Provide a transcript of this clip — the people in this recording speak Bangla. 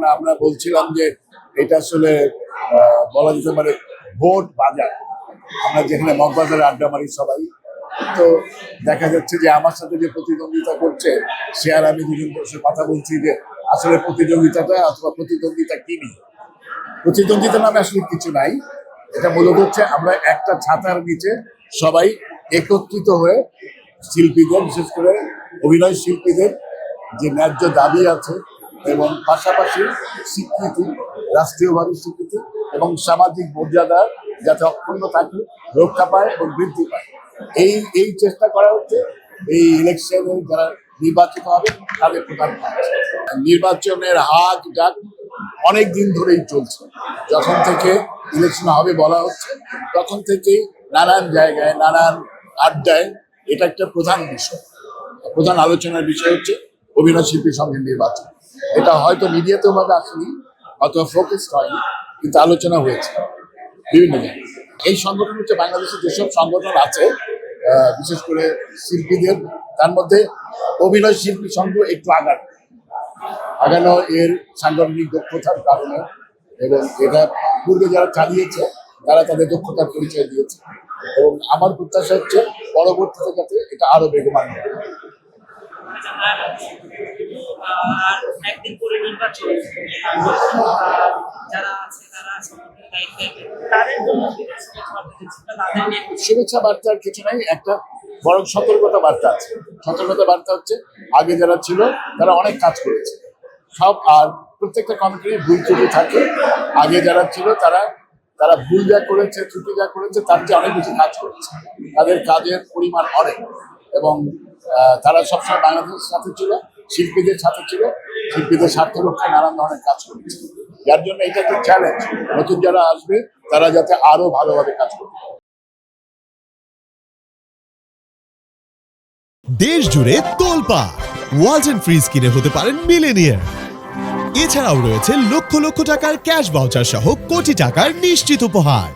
কারণ আমরা বলছিলাম যে এটা আসলে বলা যেতে পারে ভোট বাজার। আমরা যেখানে মগবাজারে আড্ডা মারি সবাই, তো দেখা যাচ্ছে যে আমার সাথে যে প্রতিদ্বন্দ্বিতা করছে সে আর আমি দুজন বসে কথা বলছি যে আসলে প্রতিযোগিতাটা অথবা প্রতিদ্বন্দ্বিতা কি নিয়ে। প্রতিদ্বন্দ্বিতা নামে আসলে কিছু নাই, এটা মূলত হচ্ছে আমরা একটা ছাতার নিচে সবাই একত্রিত হয়ে শিল্পীদের, বিশেষ করে অভিনয় শিল্পীদের যে ন্যায্য দাবি আছে এবং পাশাপাশি স্বীকৃতি, রাষ্ট্রীয়ভাবে স্বীকৃতি এবং সামাজিক মর্যাদা যাতে অক্ষুণ্ণ থাকে, রক্ষা পায় এবং বৃদ্ধি পায়, এই চেষ্টা করা হচ্ছে। এই ইলেকশনে যারা নির্বাচিত হবে তাদের প্রধান কাজ। নির্বাচনের হাত ডাক অনেক দিন ধরেই চলছে। যখন থেকে ইলেকশন হবে বলা হচ্ছে তখন থেকেই নানান জায়গায় নানান আড্ডায় এটা একটা প্রধান বিষয়, প্রধান আলোচনার বিষয় হচ্ছে অভিনয় শিল্পী সঙ্গে নির্বাচন। এটা হয়তো মিডিয়াতে ভাবে আসেনি অথবা ফোকাস হয়নি, কিন্তু আলোচনা হয়েছে বিভিন্ন জায়গায়। এই সংগঠন হচ্ছে বাংলাদেশের যেসব সংগঠন আছে বিশেষ করে শিল্পীদের, তার মধ্যে অভিনয় শিল্পী সংঘ একটু আগানো এর সাংগঠনিক দক্ষতার কারণে, এবং এটা পূর্বে যারা চালিয়েছে তারা তাদের দক্ষতার পরিচয় দিয়েছে, এবং আমার প্রত্যাশা হচ্ছে পরবর্তীতে যাতে এটা আরো বেগবান হয়। একদিন পরে নির্বাচন, যারা আছে তারা শুভেচ্ছা বার্তার কিছু নাই, একটা বরং সতর্কতা বার্তা আছে। সতর্কতা বার্তা হচ্ছে আগে যারা ছিল তারা অনেক কাজ করেছে সব, আর প্রত্যেকটা কমিটির ভুল ত্রুটি থাকে। আগে যারা ছিল তারা ভুল যা করেছে, ত্রুটি যা করেছে তার চেয়ে অনেক বেশি কাজ করেছে, তাদের কাজের পরিমাণ অনেক, এবং তারা সবসময় বাংলাদেশের সাথে ছিল, শিল্পীদের সাথে ছিল, শিল্পীদের স্বার্থ রক্ষায় নানান ধরনের কাজ করেছে। যার জন্য এটা একটা চ্যালেঞ্জ, নতুন যারা আসবে তারা যাতে আরো ভালোভাবে কাজ করতে পারে। দেশ জুড়ে তোলপাড়, ওয়ালটন ফ্রিজ কিনে হতে পারেন মিলেনিয়ার। এছাড়াও রয়েছে লক্ষ লক্ষ টাকার ক্যাশ ভাউচার সহ কোটি টাকার নিশ্চিত উপহার।